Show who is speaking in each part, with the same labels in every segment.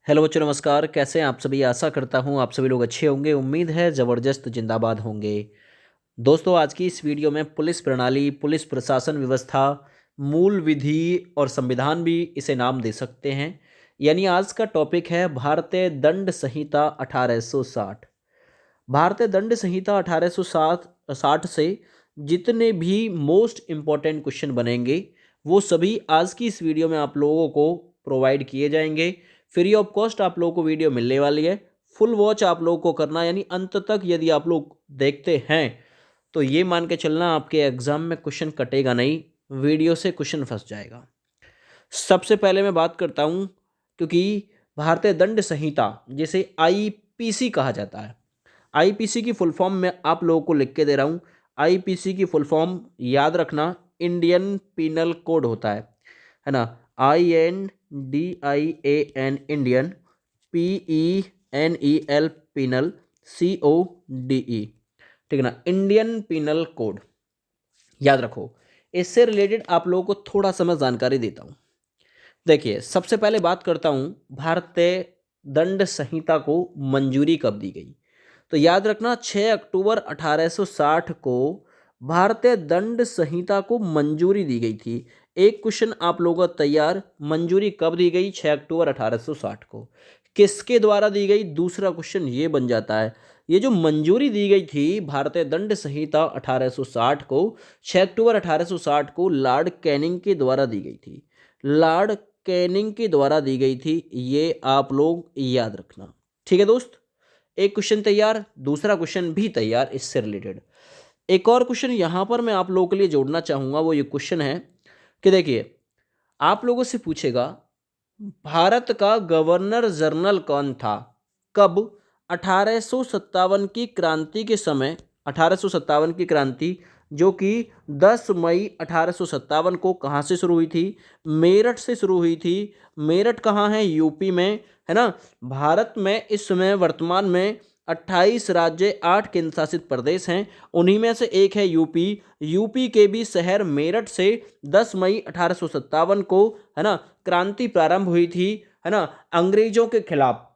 Speaker 1: Hello बच्चों, नमस्कार। कैसे हैं आप सभी? आशा करता हूं आप सभी लोग अच्छे होंगे। उम्मीद है ज़बरदस्त जिंदाबाद होंगे। दोस्तों, आज की इस वीडियो में पुलिस प्रणाली, पुलिस प्रशासन व्यवस्था, मूल विधि और संविधान भी इसे नाम दे सकते हैं। यानी आज का टॉपिक है भारतीय दंड संहिता 1860। भारतीय दंड संहिता 1860 से जितने भी मोस्ट इम्पॉर्टेंट क्वेश्चन बनेंगे वो सभी आज की इस वीडियो में आप लोगों को प्रोवाइड किए जाएंगे। फ्री ऑफ कॉस्ट आप लोगों को वीडियो मिलने वाली है। फुल वॉच आप लोगों को करना, यानी अंत तक यदि आप लोग देखते हैं तो ये मान के चलना आपके एग्जाम में क्वेश्चन कटेगा नहीं, वीडियो से क्वेश्चन फंस जाएगा। सबसे पहले मैं बात करता हूँ, क्योंकि भारतीय दंड संहिता जिसे आईपीसी कहा जाता है, आईपीसी की फुल फॉर्म मैं आप लोगों को लिख के दे रहा हूँ। आईपीसी की फुल फॉर्म याद रखना, इंडियन पीनल कोड होता है ना। INDIAN Indian, PENEL penal, CODE, ठीक है ना, इंडियन पीनल कोड याद रखो। इससे रिलेटेड आप लोगों को थोड़ा सा मैं जानकारी देता हूँ। देखिए, सबसे पहले बात करता हूँ भारतीय दंड संहिता को मंजूरी कब दी गई। तो याद रखना 6 अक्टूबर 1860 को भारतीय दंड संहिता को मंजूरी दी गई थी। एक क्वेश्चन आप लोगों का तैयार, मंजूरी कब दी गई? 6 अक्टूबर 1860 को। किसके द्वारा दी गई? दूसरा क्वेश्चन ये बन जाता है। ये जो मंजूरी दी गई थी भारतीय दंड संहिता 1860 को, 6 अक्टूबर 1860 को लॉर्ड कैनिंग के द्वारा दी गई थी। लॉर्ड कैनिंग के द्वारा दी गई थी, ये आप लोग याद रखना। ठीक है दोस्त, एक क्वेश्चन तैयार, दूसरा क्वेश्चन भी तैयार इससे रिलेटेड। एक और क्वेश्चन यहां पर मैं आप लोगों के लिए जोड़ना चाहूंगा। वो ये क्वेश्चन है कि देखिए, आप लोगों से पूछेगा भारत का गवर्नर जनरल कौन था, कब? 1857 की क्रांति के समय। 1857 की क्रांति जो कि 10 मई 1857 को कहाँ से शुरू हुई थी? मेरठ से शुरू हुई थी। मेरठ कहाँ है? यूपी में, है ना। भारत में इस समय वर्तमान में 28 राज्य, 8 केंद्र शासित प्रदेश हैं। उन्हीं में से एक है यूपी। यूपी के भी शहर मेरठ से 10 मई 1857 को, है ना, क्रांति प्रारंभ हुई थी, है ना, अंग्रेजों के खिलाफ,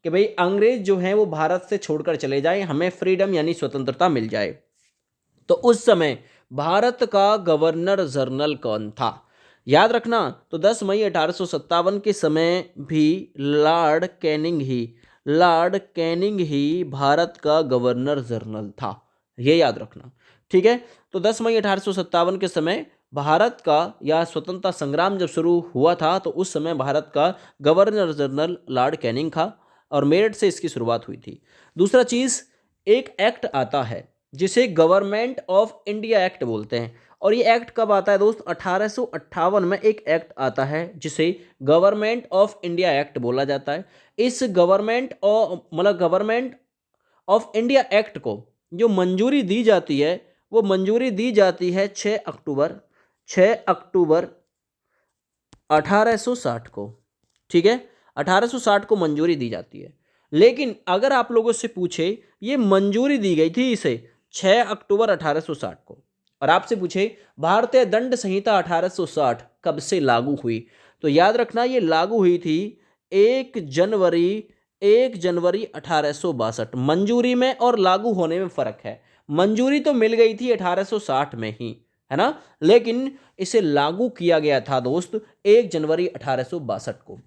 Speaker 1: कि भाई अंग्रेज जो हैं वो भारत से छोड़कर चले जाएं, हमें फ्रीडम यानी स्वतंत्रता मिल जाए। तो उस समय भारत का गवर्नर जनरल कौन था? याद रखना, तो 10 मई 1857 के समय भी लॉर्ड कैनिंग ही भारत का गवर्नर जनरल था। ये याद रखना, ठीक है। तो 10 मई 1857 के समय भारत का या स्वतंत्रता संग्राम जब शुरू हुआ था तो उस समय भारत का गवर्नर जनरल लॉर्ड कैनिंग था और मेरठ से इसकी शुरुआत हुई थी। दूसरा चीज, एक एक्ट आता है जिसे गवर्नमेंट ऑफ इंडिया एक्ट बोलते हैं। और ये एक्ट कब आता है दोस्त? 1858 में एक एक्ट आता है जिसे गवर्नमेंट ऑफ इंडिया एक्ट बोला जाता है। इस गवर्नमेंट ऑफ इंडिया एक्ट को जो मंजूरी दी जाती है वो मंजूरी दी जाती है 6 अक्टूबर 1860 को। ठीक है, 1860 को मंजूरी दी जाती है। लेकिन अगर आप लोगों से पूछे ये मंजूरी दी गई थी इसे 6 अक्टूबर 1860 को, और आपसे पूछे भारतीय दंड संहिता 1860 कब से लागू हुई, तो याद रखना ये लागू हुई थी 1 जनवरी 1862। मंजूरी में और लागू होने में फर्क है। मंजूरी तो मिल गई थी 1860 में ही, है ना, लेकिन इसे लागू किया गया था दोस्त 1 जनवरी 1862 को।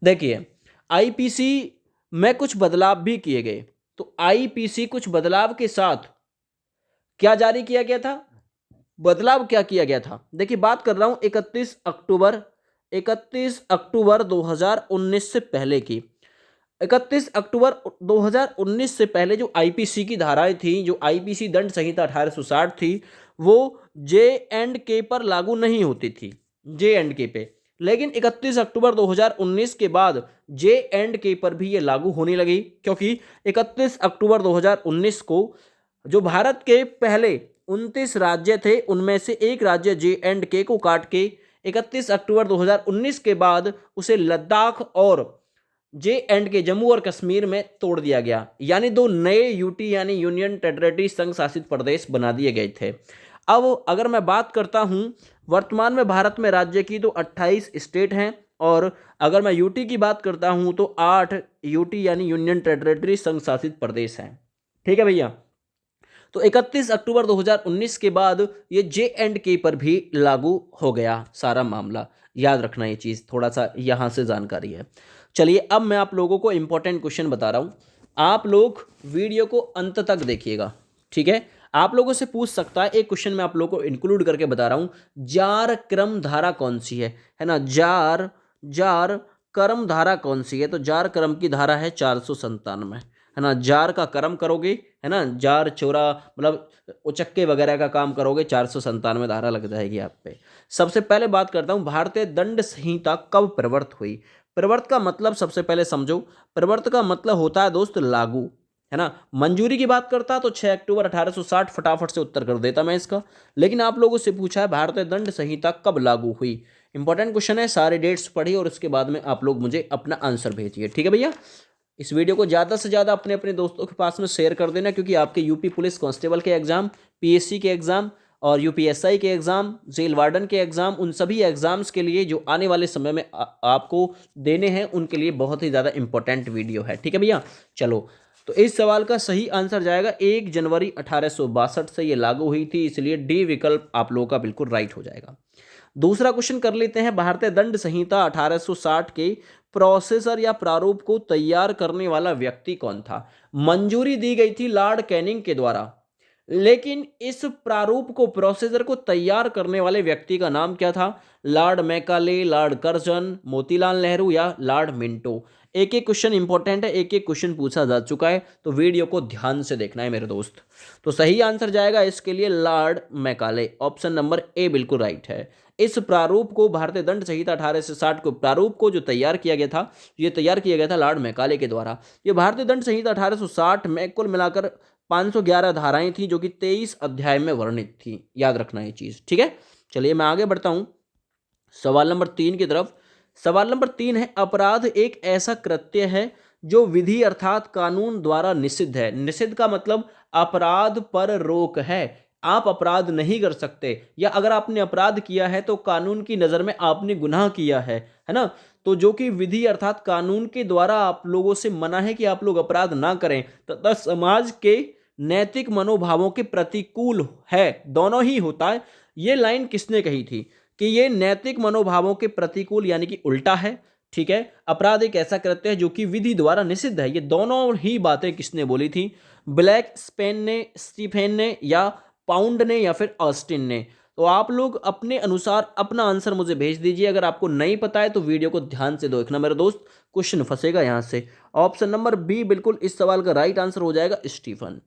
Speaker 1: देखिए, आईपीसी में कुछ बदलाव भी किए गए। तो आईपीसी कुछ बदलाव के साथ क्या जारी किया गया था? बदलाव क्या किया गया था? देखिए, बात कर रहा हूं 31 अक्टूबर 2019 से पहले की। 31 अक्टूबर 2019 से पहले जो आईपीसी की धाराएं थी, जो आईपीसी दंड संहिता 1860 थी, वो जे एंड के पर लागू नहीं होती थी, जे एंड के पे। लेकिन 31 अक्टूबर 2019 के बाद जे एंड के पर भी ये लागू होने लगी, क्योंकि 31 अक्टूबर 2019 को जो भारत के पहले 29 राज्य थे उनमें से एक राज्य जे एंड के को काट के 31 अक्टूबर 2019 के बाद उसे लद्दाख और जे एंड के जम्मू और कश्मीर में तोड़ दिया गया, यानी दो नए यूटी यानी यूनियन टेरिटरी संघ शासित प्रदेश बना दिए गए थे। अब अगर मैं बात करता हूं वर्तमान में भारत में राज्य की, तो 28 स्टेट हैं और अगर मैं यूटी की बात करता हूं तो 8 यूटी यानी यूनियन टेरिटरी संघ शासित प्रदेश हैं। ठीक है भैया। तो 31 अक्टूबर 2019 के बाद ये जे एंड के पर भी लागू हो गया सारा मामला। याद रखना ये चीज़, थोड़ा सा यहाँ से जानकारी है। चलिए अब मैं आप लोगों को इंपॉर्टेंट क्वेश्चन बता रहा हूँ, आप लोग वीडियो को अंत तक देखिएगा। ठीक है, आप लोगों से पूछ सकता है, एक क्वेश्चन मैं आप लोगों को इंक्लूड करके बता रहा हूँ, जार क्रम धारा कौन सी है ना। जार जार क्रम धारा कौन सी है, तो जार क्रम की धारा है 497, है ना। जार का कर्म करोगे, है ना, जार चोरा मतलब उचक्के वगैरह का काम करोगे, 497 धारा लग जाएगी आप पे। सबसे पहले बात करता हूं भारतीय दंड संहिता कब प्रवर्त हुई। प्रवर्त का मतलब सबसे पहले समझो, प्रवर्त का मतलब होता है दोस्त लागू, है ना। मंजूरी की बात करता तो 6 अक्टूबर 1860 फटाफट से उत्तर कर देता मैं इसका, लेकिन आप लोगों से पूछा है भारतीय दंड संहिता कब लागू हुई। इंपॉर्टेंट क्वेश्चन है, सारे डेट्स पढ़िए और उसके बाद में आप लोग मुझे अपना आंसर भेजिए। ठीक है भैया, इस वीडियो को ज़्यादा से ज़्यादा अपने अपने दोस्तों के पास में शेयर कर देना, क्योंकि आपके यूपी पुलिस कांस्टेबल के एग्ज़ाम, पीएससी के एग्ज़ाम और यूपीएसआई के एग्ज़ाम, जेल वार्डन के एग्ज़ाम, उन सभी एग्ज़ाम्स के लिए जो आने वाले समय में आपको देने हैं, उनके लिए बहुत ही ज़्यादा इंपॉर्टेंट वीडियो है। ठीक है भैया, चलो तो इस सवाल का सही आंसर जाएगा 1 जनवरी 1862 से ये लागू हुई थी, इसलिए डी विकल्प आप लोगों का बिल्कुल राइट हो जाएगा। दूसरा क्वेश्चन कर लेते हैं, भारतीय दंड संहिता 1860 के प्रोसेसर या प्रारूप को तैयार करने वाला व्यक्ति कौन था। मंजूरी दी गई थी लॉर्ड कैनिंग के द्वारा, लेकिन इस प्रारूप को, प्रोसेसर को तैयार करने वाले व्यक्ति का नाम क्या था। Lord Macaulay, Lord Curzon, Motilal Nehru या लॉर्ड मिंटो। एक एक क्वेश्चन इंपॉर्टेंट है, एक एक क्वेश्चन पूछा जा चुका है, तो वीडियो को ध्यान से देखना है मेरे दोस्त। तो सही आंसर जाएगा इसके लिए Lord Macaulay, option number A बिल्कुल राइट है। इस प्रारूप को, भारतीय दंड संहिता 1860 को प्रारूप को जो तैयार किया गया था, ये तैयार किया गया था लॉर्ड मैकाले के द्वारा। ये भारतीय दंड संहिता 1860 में कुल मिलाकर 511 धाराएं थी, जो कि 23 अध्याय में वर्णित थी। याद रखना ये चीज। ठीक है, चलिए मैं आगे बढ़ता हूं सवाल नंबर 3 की तरफ। सवाल नंबर 3 है, अपराध एक ऐसा कृत्य है जो विधि अर्थात कानून द्वारा निषिद्ध है। निषिद्ध का मतलब अपराध पर रोक है, आप अपराध नहीं कर सकते, या अगर आपने अपराध किया है तो कानून की नजर में आपने गुनाह किया है ना। तो जो कि विधि अर्थात कानून के द्वारा आप लोगों से मना है कि आप लोग अपराध ना करें, तथा समाज के नैतिक मनोभावों के प्रतिकूल है, दोनों ही होता है। ये लाइन किसने कही थी कि ये नैतिक मनोभावों के प्रतिकूल यानी कि उल्टा है। ठीक है, अपराध एक ऐसा कृत्य है जो कि विधि द्वारा निषिद्ध है। ये दोनों ही बातें किसने बोली थी, ब्लैक स्पेन ने, स्टीफेन ने, या पाउंड ने, या फिर ऑस्टिन ने। तो आप लोग अपने अनुसार अपना आंसर मुझे भेज दीजिए। अगर आपको नहीं पता है तो वीडियो को ध्यान से देखना मेरे दोस्त, क्वेश्चन फंसेगा यहां से। ऑप्शन नंबर बी बिल्कुल इस सवाल का राइट आंसर हो जाएगा, स्टीफन।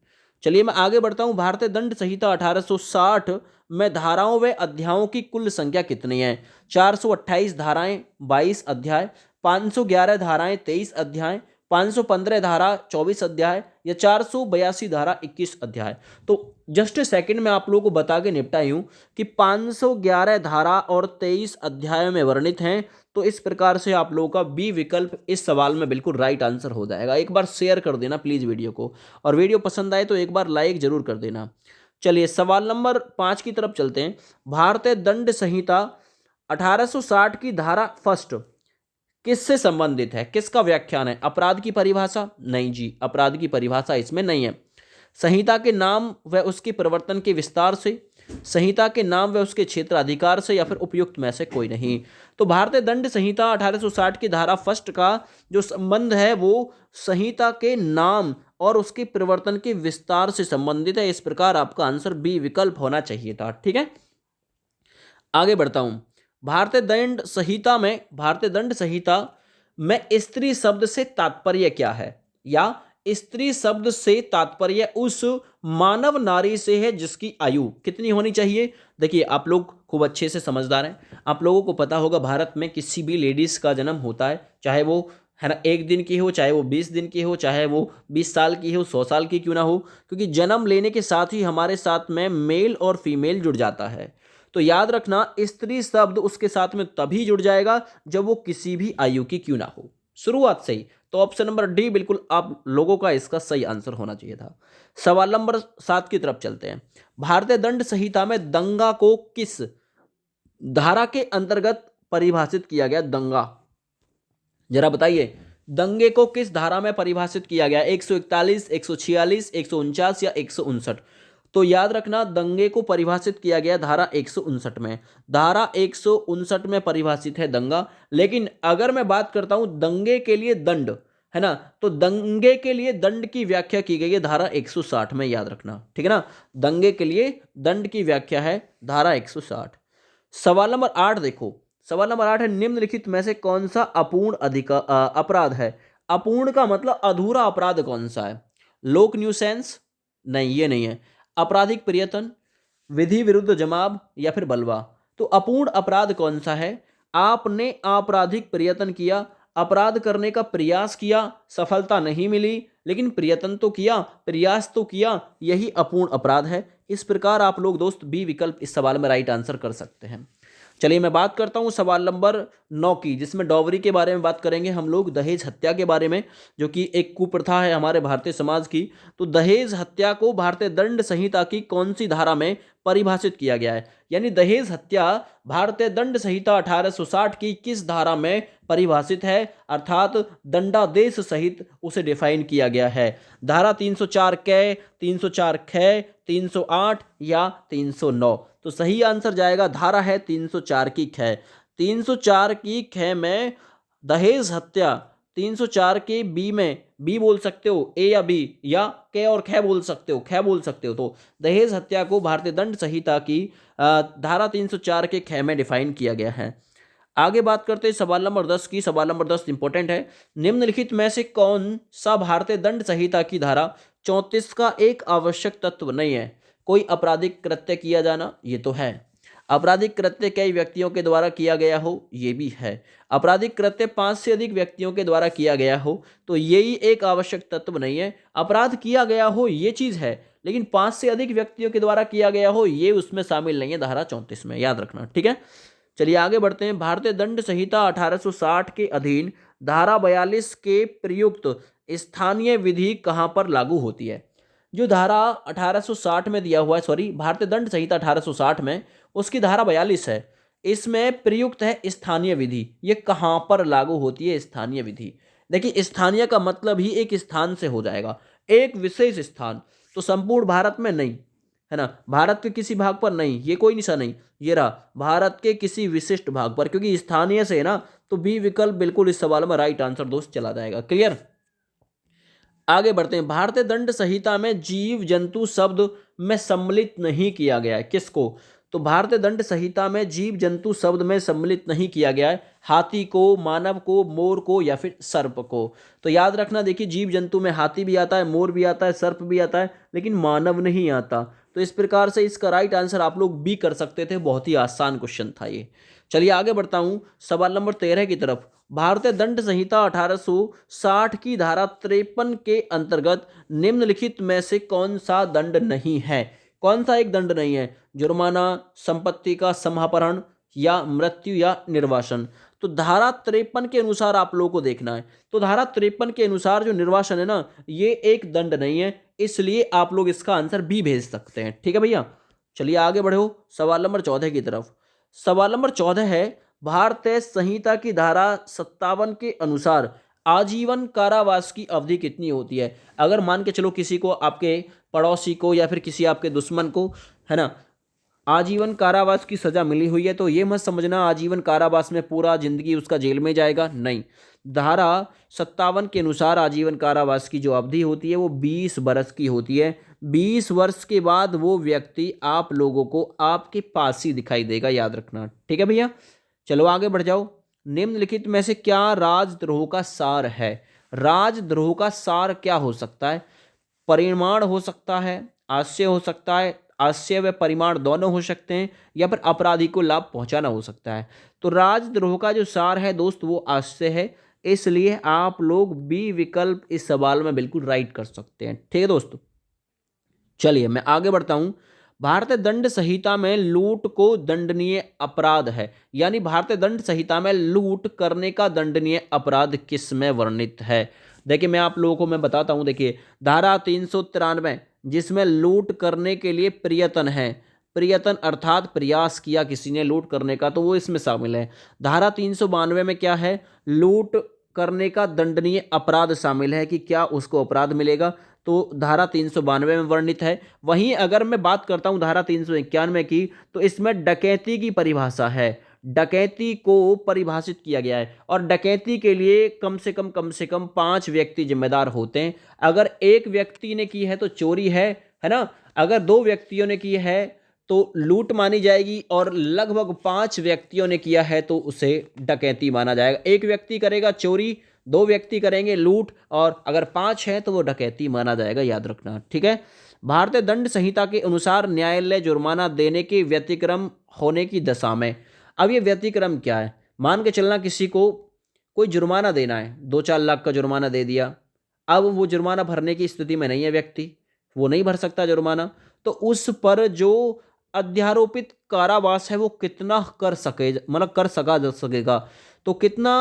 Speaker 1: चलिए मैं आगे बढ़ता हूं, भारतीय दंड संहिता 1860 में धाराओं व अध्यायों की कुल संख्या कितनी है। 428 धाराएं 22 अध्याय, 511 धाराएं 23 अध्याय, 515 धारा 24 अध्याय, या 482 धारा 21 अध्याय। तो जस्ट सेकंड में आप लोगों को बता के निपटाई हूं कि 511 धारा और 23 अध्याय में वर्णित हैं। तो इस प्रकार से आप लोगों का बी विकल्प इस सवाल में बिल्कुल राइट आंसर हो जाएगा। एक बार शेयर कर देना प्लीज वीडियो को, और वीडियो पसंद आए तो एक बार लाइक जरूर कर देना। चलिए सवाल नंबर 5 की तरफ चलते हैं। भारतीय दंड संहिता 1860 की धारा फर्स्ट किससे संबंधित है, किसका व्याख्यान है। अपराध की परिभाषा, नहीं जी, अपराध की परिभाषा इसमें नहीं है। संहिता के नाम व उसके प्रवर्तन के विस्तार से, संहिता के नाम व उसके क्षेत्राधिकार से, या फिर उपयुक्त में से कोई नहीं। तो भारतीय दंड संहिता 1860 की धारा फर्स्ट का जो संबंध है वो संहिता के नाम और उसके प्रवर्तन के विस्तार से संबंधित है। इस प्रकार आपका आंसर बी विकल्प होना चाहिए था। ठीक है, आगे बढ़ता हूं। भारतीय दंड संहिता में स्त्री शब्द से तात्पर्य क्या है, या स्त्री शब्द से तात्पर्य उस मानव नारी से है जिसकी आयु कितनी होनी चाहिए। देखिए आप लोग खूब अच्छे से समझदार हैं, आप लोगों को पता होगा भारत में किसी भी लेडीज का जन्म होता है, चाहे वो है ना 1 दिन की हो, चाहे वो 20 दिन की हो, चाहे वो 20 साल की हो, 100 साल की क्यों ना हो, क्योंकि जन्म लेने के साथ ही हमारे साथ में मेल और फीमेल जुड़ जाता है। तो याद रखना स्त्री शब्द उसके साथ में तभी जुड़ जाएगा जब वो किसी भी आयु की क्यों ना हो, शुरुआत से ही। तो ऑप्शन नंबर डी बिल्कुल आप लोगों का इसका सही आंसर होना चाहिए था। सवाल नंबर 7 की तरफ चलते हैं। भारतीय दंड संहिता में दंगा को किस धारा के अंतर्गत परिभाषित किया गया। दंगा जरा बताइए दंगे को किस धारा में परिभाषित किया गया? 141, 146, 149 या 159? तो याद रखना दंगे को परिभाषित किया गया धारा 159 में। धारा 159 में परिभाषित है दंगा। लेकिन अगर मैं बात करता हूं दंगे के लिए दंड, है ना, तो दंगे के लिए दंड की व्याख्या की गई है धारा 160 में, याद रखना, ठीक है ना। दंगे के लिए दंड की व्याख्या है धारा 160। सवाल नंबर 8 देखो, सवाल नंबर 8 है निम्नलिखित में से कौन सा अपूर्ण अपराध है? अपूर्ण का मतलब अधूरा अपराध कौन सा है? लोक न्यूसेंस? नहीं, ये नहीं है। आपराधिक प्रयत्न, विधि विरुद्ध जमाव या फिर बलवा? तो अपूर्ण अपराध कौन सा है? आपने आपराधिक प्रयत्न किया, अपराध करने का प्रयास किया, सफलता नहीं मिली, लेकिन प्रयत्न तो किया, प्रयास तो किया, यही अपूर्ण अपराध है। इस प्रकार आप लोग दोस्त बी विकल्प इस सवाल में राइट आंसर कर सकते हैं। चलिए मैं बात करता हूं सवाल नंबर 9 की, जिसमें डॉवरी के बारे में बात करेंगे हम लोग, दहेज हत्या के बारे में, जो कि एक कुप्रथा है हमारे भारतीय समाज की। तो दहेज हत्या को भारतीय दंड संहिता की कौन सी धारा में परिभाषित किया गया है? यानी दहेज हत्या भारतीय दंड संहिता 1860 की किस धारा में परिभाषित है, अर्थात दंडादेश सहित उसे डिफाइन किया गया है? धारा 304 कै, 304 ख, 308 या 309? तो सही आंसर जाएगा, धारा है 304 की ख। 304 की ख में दहेज हत्या, 304 के बी में, बी बोल सकते हो ए या बी, या क और ख बोल सकते हो, ख बोल सकते हो। तो दहेज हत्या को भारतीय दंड संहिता की धारा 304 के ख में डिफाइन किया गया है। आगे बात करते हैं सवाल नंबर 10 की। सवाल नंबर 10 इंपॉर्टेंट है। निम्नलिखित में से कौन सा भारतीय दंड संहिता की धारा 34 का एक आवश्यक तत्व नहीं है? कोई आपराधिक कृत्य किया जाना, ये तो है। आपराधिक कृत्य कई व्यक्तियों के द्वारा किया गया हो, ये भी है। आपराधिक कृत्य 5 से अधिक व्यक्तियों के द्वारा किया गया हो, तो यही एक आवश्यक तत्व नहीं है। अपराध किया गया हो ये चीज है, लेकिन 5 से अधिक व्यक्तियों के द्वारा किया गया हो ये उसमें शामिल नहीं है धारा 34 में, याद रखना, ठीक है। चलिए आगे बढ़ते हैं। भारतीय दंड संहिता 1860 के अधीन धारा 42 के प्रयुक्त स्थानीय विधि कहां पर लागू होती है? जो धारा 1860 में दिया हुआ है, सॉरी भारतीय दंड संहिता 1860 में उसकी धारा 42 है, इसमें प्रयुक्त है स्थानीय विधि। ये कहां पर लागू होती है स्थानीय विधि? देखिए स्थानीय का मतलब ही एक स्थान से हो जाएगा, एक विशेष स्थान। तो संपूर्ण भारत में नहीं, है ना, भारत के किसी भाग पर नहीं, ये कोई निशा नहीं, ये रहा भारत के किसी विशिष्ट भाग पर, क्योंकि स्थानीय से है ना, तो बी विकल्प बिल्कुल इस सवाल में राइट आंसर दोस्त चला जाएगा। क्लियर? आगे बढ़ते हैं। भारतीय दंड संहिता में जीव जंतु शब्द में सम्मिलित नहीं किया गया है, किसको? तो भारतीय दंड संहिता में जीव जंतु शब्द में सम्मिलित नहीं किया गया है हाथी को, मानव को, मोर को या फिर सर्प को। तो याद रखना, देखिए जीव जंतु में हाथी भी आता है, मोर भी आता है, सर्प भी आता है, लेकिन मानव नहीं आता। तो इस प्रकार से इसका राइट आंसर आप लोग बी कर सकते थे, बहुत ही आसान क्वेश्चन था ये। चलिए आगे बढ़ता हूं सवाल नंबर 13 की तरफ। भारतीय दंड संहिता 1860 की धारा 53 के अंतर्गत निम्नलिखित में से कौन सा दंड नहीं है? कौन सा एक दंड नहीं है? जुर्माना, संपत्ति का समापहरण या मृत्यु या निर्वासन? तो धारा 53 के अनुसार आप लोगों को देखना है। तो धारा 53 के अनुसार जो निर्वासन है ना, ये एक दंड नहीं है, इसलिए आप लोग इसका आंसर बी भेज सकते हैं, ठीक है भैया। चलिए आगे बढ़ो सवाल नंबर 14 की तरफ। सवाल नंबर 14 है, भारतीय संहिता की धारा 57 के अनुसार आजीवन कारावास की अवधि कितनी होती है? अगर मान के चलो किसी को, आपके पड़ोसी को या फिर किसी आपके दुश्मन को, है ना, आजीवन कारावास की सजा मिली हुई है, तो ये मत समझना आजीवन कारावास में पूरा जिंदगी उसका जेल में जाएगा, नहीं। धारा 57 के अनुसार आजीवन कारावास की जो अवधि होती है वो 20 वर्ष की होती है। 20 वर्ष के बाद वो व्यक्ति आप लोगों को आपके पास ही दिखाई देगा, याद रखना, ठीक है भैया। चलो आगे बढ़ जाओ। निम्नलिखित में से क्या राजद्रोह का सार है? राजद्रोह का सार क्या हो सकता है? परिमाण हो सकता है, आशय हो सकता है, आशय व परिमाण दोनों हो सकते हैं, या फिर अपराधी को लाभ पहुंचाना हो सकता है। तो राजद्रोह का जो सार है दोस्त वो आशय है, इसलिए आप लोग बी विकल्प इस सवाल में बिल्कुल राइट कर सकते हैं, ठीक है दोस्तों। चलिए मैं आगे बढ़ता हूं। भारतीय दंड संहिता में लूट को दंडनीय अपराध है, यानी भारतीय दंड संहिता में लूट करने का दंडनीय अपराध किस में वर्णित है? देखिए मैं आप लोगों को मैं बताता हूं। देखिए धारा 393 जिसमें लूट करने के लिए प्रयत्न है, प्रयत्न अर्थात प्रयास किया किसी ने लूट करने का, तो वो इसमें शामिल है। धारा 392 में क्या है? लूट करने का दंडनीय अपराध शामिल है कि क्या उसको अपराध मिलेगा, तो धारा 392 में वर्णित है। वहीं अगर मैं बात करता हूं धारा 391 की, तो इसमें डकैती की परिभाषा है, डकैती को परिभाषित किया गया है और डकैती के लिए कम से कम 5 व्यक्ति जिम्मेदार होते हैं। अगर एक व्यक्ति ने की है तो चोरी है ना, अगर 2 व्यक्तियों ने की है तो लूट मानी जाएगी और लगभग 5 व्यक्तियों ने किया है तो उसे डकैती माना जाएगा। एक व्यक्ति करेगा चोरी, 2 व्यक्ति करेंगे लूट और अगर 5 है तो वो डकैती माना जाएगा, याद रखना, ठीक है। भारतीय दंड संहिता के अनुसार न्यायालय जुर्माना देने के व्यतिक्रम होने की दशा में, अब ये व्यतिक्रम क्या है, मान के चलना किसी को कोई जुर्माना देना है, 2-4 लाख का जुर्माना दे दिया, अब वो जुर्माना भरने की स्थिति में नहीं है व्यक्ति, वो नहीं भर सकता जुर्माना, तो उस पर जो अध्यारोपित कारावास है वो कितना कर सके, मतलब कर सका जा सकेगा, तो कितना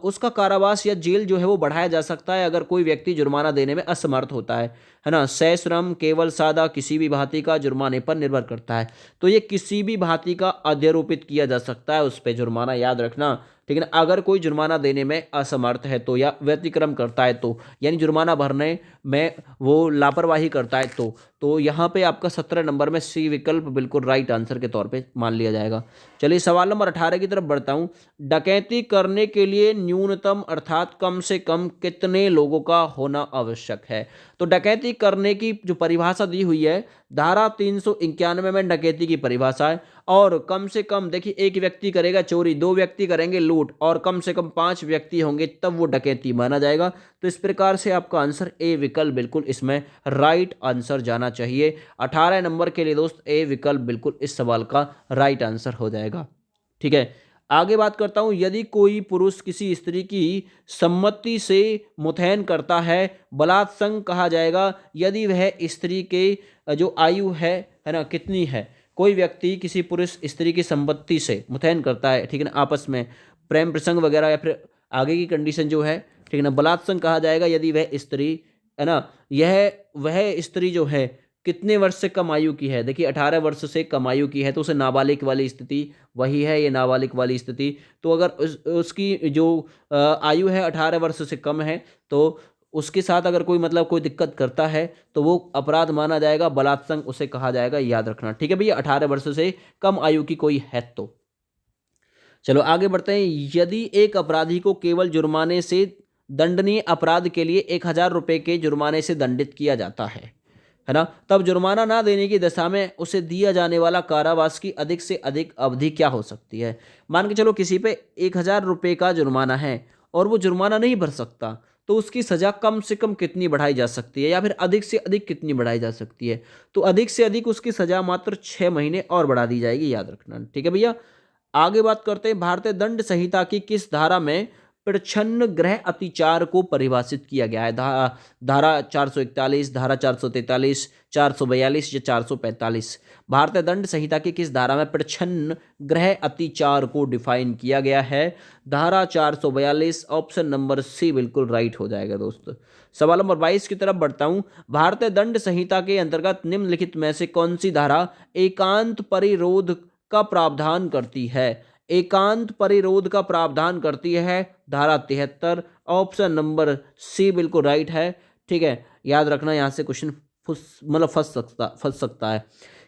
Speaker 1: उसका कारावास या जेल जो है वो बढ़ाया जा सकता है अगर कोई व्यक्ति जुर्माना देने में असमर्थ होता है ना। सश्रम, केवल, सादा, किसी भी भांति का जुर्माने पर निर्भर करता है, तो ये किसी भी भांति का अध्यारोपित किया जा सकता है उस पर जुर्माना, याद रखना, ठीक है ना। अगर कोई जुर्माना देने में असमर्थ है तो या व्यतिक्रम करता है तो, यानी जुर्माना भरने में वो लापरवाही करता है तो यहाँ पे आपका 17 नंबर में सी विकल्प बिल्कुल राइट आंसर के तौर पे मान लिया जाएगा। चलिए सवाल नंबर 18 की तरफ बढ़ता हूँ। डकैती करने के लिए न्यूनतम अर्थात कम से कम कितने लोगों का होना आवश्यक है, तो डकैती करने की जो परिभाषा दी हुई है धारा 391 में डकैती की परिभाषा है और कम से कम देखिए एक व्यक्ति करेगा चोरी, 2 व्यक्ति करेंगे लूट और कम से कम 5 व्यक्ति होंगे तब वो डकैती माना जाएगा। तो इस प्रकार से आपका आंसर ए विकल्प बिल्कुल इसमें राइट आंसर जाना चाहिए। 18 नंबर के लिए दोस्त ए विकल्प बिल्कुल इस सवाल का राइट आंसर हो जाएगा, ठीक है। आगे बात करता हूं, यदि कोई पुरुष किसी स्त्री की सम्मति से मुथैन करता है बलात्संग कहा जाएगा यदि वह स्त्री के जो आयु है ना कितनी है। कोई व्यक्ति किसी पुरुष स्त्री की संपत्ति से मुथैन करता है, ठीक है ना, आपस में प्रेम प्रसंग वगैरह या फिर आगे की कंडीशन जो है, ठीक है ना, बलात्संग कहा जाएगा यदि वह स्त्री है ना, वह स्त्री जो है कितने वर्ष से कम आयु की है। देखिए 18 वर्ष से कम आयु की है तो उसे नाबालिग वाली स्थिति वही है, ये नाबालिग वाली स्थिति। तो अगर उसकी जो आयु है 18 वर्ष से कम है तो उसके साथ अगर कोई मतलब कोई दिक्कत करता है तो वो अपराध माना जाएगा, बलात्संग उसे कहा जाएगा, याद रखना, ठीक है भैया। 18 वर्ष से कम आयु की कोई है तो। चलो आगे बढ़ते हैं। यदि एक अपराधी को केवल जुर्माने से दंडनीय अपराध के लिए 1000 रुपये के जुर्माने से दंडित किया जाता है ना, तब जुर्माना ना देने की दशा में उसे दिया जाने वाला कारावास की अधिक से अधिक अवधि क्या हो सकती है। मान के चलो किसी पे 1000 रुपये का जुर्माना है और वो जुर्माना नहीं भर सकता तो उसकी सजा कम से कम कितनी बढ़ाई जा सकती है या फिर अधिक से अधिक कितनी बढ़ाई जा सकती है, तो अधिक से अधिक उसकी सजा मात्र 6 महीने और बढ़ा दी जाएगी, याद रखना, ठीक है भैया। आगे बात करते हैं, भारतीय दंड संहिता की किस धारा में प्रच्छन्न गृह अतिचार को परिभाषित किया गया है। धारा 441, धारा 443, 442 या 445। भारतीय दंड संहिता की किस धारा में प्रच्छन्न गृह अतिचार को डिफाइन किया गया है। धारा 442, ऑप्शन नंबर सी बिल्कुल राइट हो जाएगा दोस्त। सवाल नंबर 22 की तरफ बढ़ता हूं। भारतीय दंड संहिता के अंतर्गत निम्नलिखित में से कौन सी धारा एकांत परिरोध का प्रावधान करती है। एकांत परिरोध का प्रावधान करती है धारा 73, ऑप्शन नंबर सी बिल्कुल राइट है, ठीक है। याद रखना यहां से क्वेश्चन फंस सकता है।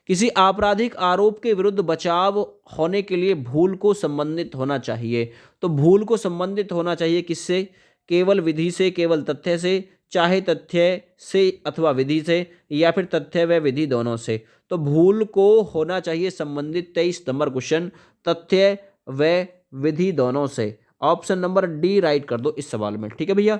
Speaker 1: किसी आपराधिक आरोप के विरुद्ध बचाव होने के लिए भूल को संबंधित होना चाहिए, तो भूल को संबंधित होना चाहिए किससे, केवल विधि से, केवल तथ्य से, चाहे तथ्य से अथवा विधि से या फिर तथ्य व विधि दोनों से। तो भूल को होना चाहिए संबंधित 23 नंबर क्वेश्चन तथ्य व विधि दोनों से। ऑप्शन नंबर डी राइट कर दो इस सवाल में, ठीक है भैया।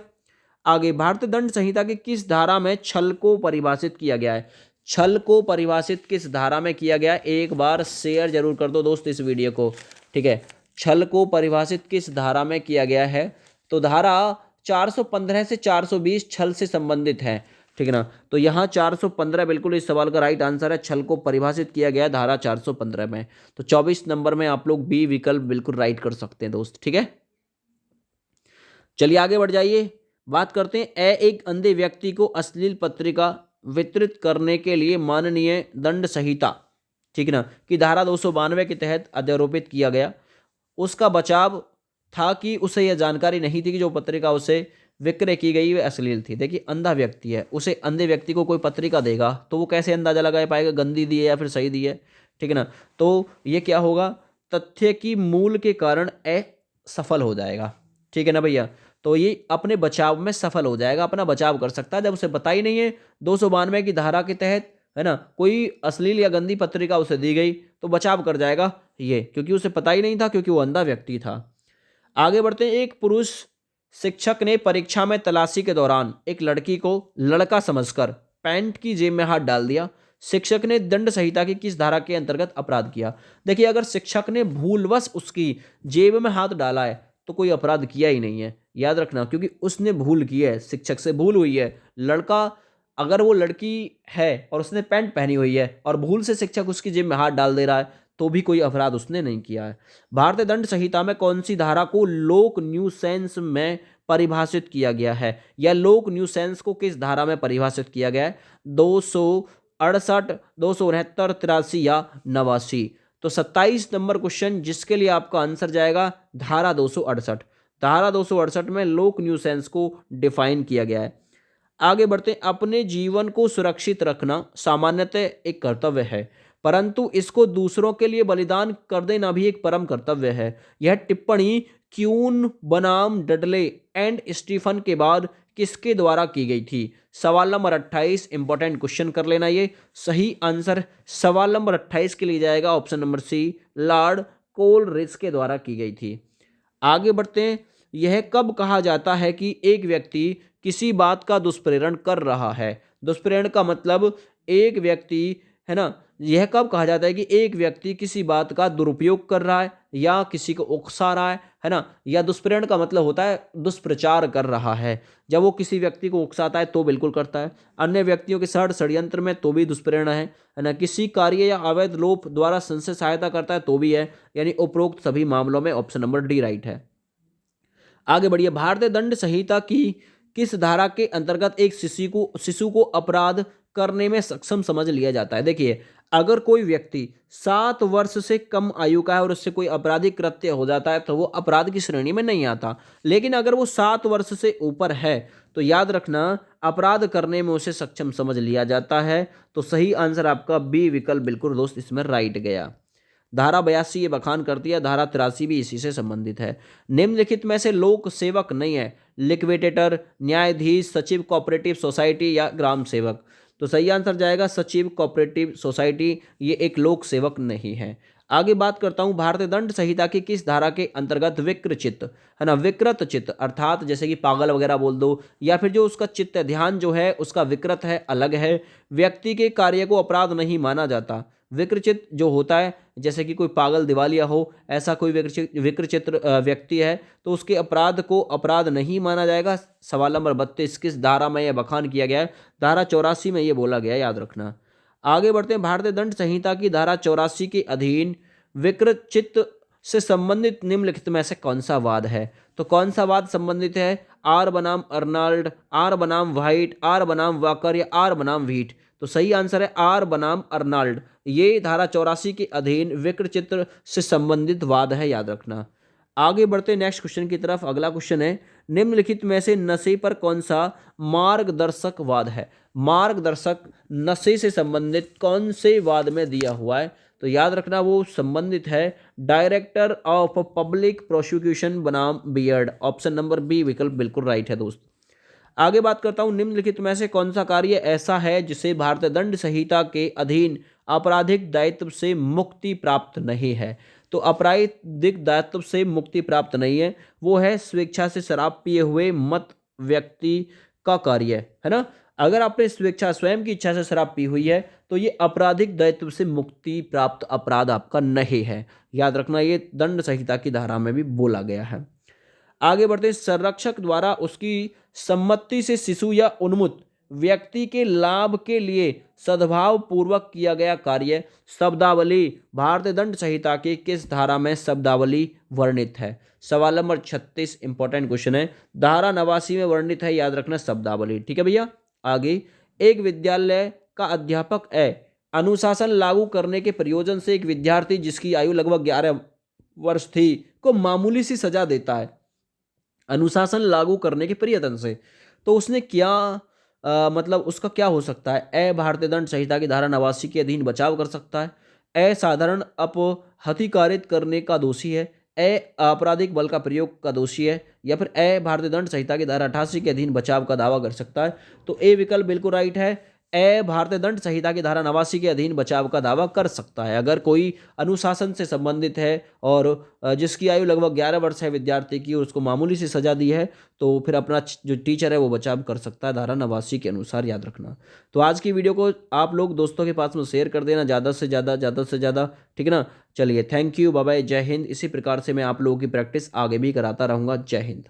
Speaker 1: आगे भारतीय दंड संहिता की किस धारा में छल को परिभाषित किया गया है। छल को परिभाषित किस धारा में किया गया, एक बार शेयर जरूर कर दो दोस्त इस वीडियो को, ठीक है। छल को परिभाषित किस धारा में किया गया है, तो धारा 415 से 420 छल से संबंधित है, ठीक है ना। तो यहाँ 415 बिल्कुल इस सवाल का राइट आंसर है। छल को परिभाषित किया गया धारा 415 में, तो 24 नंबर में आप लोग बी विकल्प बिल्कुल राइट कर सकते हैं दोस्त, ठीक है। चलिए आगे बढ़ जाइए, बात करते हैं एक अंधे व्यक्ति को अश्लील पत्रिका वितरित करने के लिए माननीय दंड संहिता, ठीक है ना, कि धारा 292 के तहत अध्यारोपित किया गया। उसका बचाव था कि उसे यह जानकारी नहीं थी कि जो पत्रिका उसे विक्रय की गई वह अश्लील थी। देखिए अंधा व्यक्ति है, उसे अंधे व्यक्ति को कोई पत्रिका देगा तो वो कैसे अंदाजा लगा पाएगा गंदी दी है या फिर सही दी है, ठीक है ना। तो ये क्या होगा, तथ्य की मूल के कारण असफल हो जाएगा, ठीक है ना भैया। तो ये अपने बचाव में सफल हो जाएगा, अपना बचाव कर सकता है जब उसे पता ही नहीं है 292 की धारा के तहत, है ना, कोई अश्लील या गंदी पत्रिका उसे दी गई तो बचाव कर जाएगा ये, क्योंकि उसे पता ही नहीं था, क्योंकि वो अंधा व्यक्ति था। आगे बढ़ते हैं। एक पुरुष शिक्षक ने परीक्षा में तलाशी के दौरान एक लड़की को लड़का समझकर पैंट की जेब में हाथ डाल दिया। शिक्षक ने दंड संहिता की किस धारा के अंतर्गत अपराध किया। देखिए अगर शिक्षक ने भूलवश उसकी जेब में हाथ डाला है तो कोई अपराध किया ही नहीं है, याद रखना, क्योंकि उसने भूल की है, शिक्षक से भूल हुई है। लड़का, अगर वो लड़की है और उसने पैंट पहनी हुई है और भूल से शिक्षक उसकी जेब में हाथ डाल दे रहा है तो भी कोई अपराध उसने नहीं किया है। भारतीय दंड संहिता में कौन सी धारा को लोक न्यूसेंस में परिभाषित किया गया है, या लोक न्यूसेंस को किस धारा में परिभाषित किया गया है, 268, 269, 83 या 89। तो 27 नंबर क्वेश्चन जिसके लिए आपका आंसर जाएगा धारा 268। धारा 268 में लोक न्यूसेंस को डिफाइन किया गया है। आगे बढ़ते हैं। अपने जीवन को सुरक्षित रखना सामान्यतः एक कर्तव्य है, परंतु इसको दूसरों के लिए बलिदान कर देना भी एक परम कर्तव्य है। यह टिप्पणी क्यून बनाम डडले एंड स्टीफन के बाद किसके द्वारा की गई थी। सवाल नंबर 28 इंपॉर्टेंट क्वेश्चन कर लेना। ये सही आंसर सवाल नंबर 28 के लिए जाएगा option number C, Lord Coleridge के द्वारा की गई थी। आगे बढ़ते हैं। यह कब कहा जाता है कि एक व्यक्ति किसी बात का दुष्प्रेरण कर रहा है। दुष्प्रेरण का मतलब एक व्यक्ति, है ना, यह कब कहा जाता है कि एक व्यक्ति किसी बात का दुरुपयोग कर रहा है या किसी को उकसा रहा है ना। या दुष्प्रेरण का मतलब होता है दुष्प्रचार कर रहा है। जब वो किसी व्यक्ति को उकसाता है तो बिल्कुल करता है, अन्य व्यक्तियों के साथ षड्यंत्र में तो भी दुष्प्रेरणा है ना। किसी कार्य या अवैध लोप द्वारा संशय सहायता करता है तो भी है, यानी उपरोक्त सभी मामलों में ऑप्शन नंबर डी राइट है। आगे बढ़िए। भारतीय दंड संहिता की किस धारा के अंतर्गत एक शिशु को अपराध करने में सक्षम समझ लिया जाता है। देखिए अगर कोई व्यक्ति 7 वर्ष से कम आयु का है और उससे कोई आपराधिक कृत्य हो जाता है तो वो अपराध की श्रेणी में नहीं आता, लेकिन अगर वो 7 वर्ष से ऊपर है तो याद रखना अपराध करने में उसे सक्षम समझ लिया जाता है। तो सही आंसर आपका बी विकल्प बिल्कुल दोस्त इसमें राइट गया। धारा 82 ये बखान करती है, धारा 83 भी इसी से संबंधित है। निम्नलिखित में से लोक सेवक नहीं है, लिक्विडेटर, न्यायाधीश, सचिव कोऑपरेटिव सोसाइटी या ग्राम सेवक। तो सही आंसर जाएगा सचिव कोऑपरेटिव सोसाइटी, ये एक लोक सेवक नहीं है। आगे बात करता हूं भारतीय दंड संहिता की किस धारा के अंतर्गत विकृत, है ना, विकृत चित्त अर्थात जैसे कि पागल वगैरह बोल दो, या फिर जो उसका चित्त ध्यान जो है उसका विकृत है, अलग है, व्यक्ति के कार्य को अपराध नहीं माना जाता। विकृचित जो होता है जैसे कि कोई पागल दिवालिया हो, ऐसा कोई विकृचित व्यक्ति है तो उसके अपराध को अपराध नहीं माना जाएगा। सवाल नंबर 32 किस धारा में यह बखान किया गया है, धारा 84 में यह बोला गया, याद रखना। आगे बढ़ते हैं। भारतीय दंड संहिता की धारा 84 के अधीन विकृचित से संबंधित निम्नलिखित में से कौन सा वाद है। तो कौन सा वाद संबंधित है, आर बनाम अर्नाल्ड, आर बनाम व्हाइट, आर बनाम वाकर या आर बनाम व्हीट। तो सही आंसर है आर बनाम अर्नाल्ड, ये धारा 84 के अधीन विकृचित्र से संबंधित वाद है, याद रखना। आगे बढ़ते नेक्स्ट क्वेश्चन की तरफ। अगला क्वेश्चन है निम्नलिखित में से नशे पर कौन सा मार्गदर्शक वाद है। मार्गदर्शक नशे से संबंधित कौन से वाद में दिया हुआ है, तो याद रखना वो संबंधित है डायरेक्टर ऑफ पब्लिक प्रोसिक्यूशन बनाम बियर्ड, ऑप्शन नंबर बी विकल्प बिल्कुल राइट है दोस्त। आगे बात करता हूं निम्नलिखित में से कौन सा कार्य ऐसा है जिसे भारतीय दंड संहिता के अधीन आपराधिक दायित्व से मुक्ति प्राप्त नहीं है। तो आपराधिक दायित्व से मुक्ति प्राप्त नहीं है, वो है स्वेच्छा से शराब पिए हुए मत व्यक्ति का कार्य, है ना। अगर आपने स्वेच्छा स्वयं की इच्छा से शराब पी हुई है तो ये आपराधिक दायित्व से मुक्ति प्राप्त अपराध आपका नहीं है, याद रखना, ये दंड संहिता की धारा में भी बोला गया है। आगे बढ़ते हैं। संरक्षक द्वारा उसकी सम्मति से शिशु या उन्मुक्त व्यक्ति के लाभ के लिए सद्भाव पूर्वक किया गया कार्य। शब्दावली भारतीय दंड संहिता की किस धारा में शब्दावली वर्णित है। सवाल नंबर 36 इंपॉर्टेंट क्वेश्चन है, धारा 89 में वर्णित है, याद रखना शब्दावली, ठीक है भैया। आगे, एक विद्यालय का अध्यापक है, अनुशासन लागू करने के प्रयोजन से एक विद्यार्थी जिसकी आयु लगभग 11 वर्ष थी को मामूली सी सजा देता है अनुशासन लागू करने के प्रयत्न से, तो उसने क्या मतलब उसका क्या हो सकता है? भारतीय दंड संहिता की धारा 89 के अधीन बचाव कर सकता है, साधारण अपहतिकारित करने का दोषी है, आपराधिक बल का प्रयोग का दोषी है, या फिर भारतीय दंड संहिता की धारा 88 के अधीन बचाव का दावा कर सकता है। तो ए विकल्प बिल्कुल राइट है। भारतीय दंड संहिता की धारा 89 के अधीन बचाव का दावा कर सकता है अगर कोई अनुशासन से संबंधित है और जिसकी आयु लगभग 11 वर्ष है विद्यार्थी की और उसको मामूली सी सजा दी है, तो फिर अपना जो टीचर है वो बचाव कर सकता है धारा 89 के अनुसार, याद रखना। तो आज की वीडियो को आप लोग दोस्तों के पास में शेयर कर देना ज़्यादा से ज़्यादा, ज़्यादा से ज़्यादा, ठीक है ना। चलिए, थैंक यू, बाय बाय, जय हिंद। इसी प्रकार से मैं आप लोगों की प्रैक्टिस आगे भी कराता रहूँगा। जय हिंद।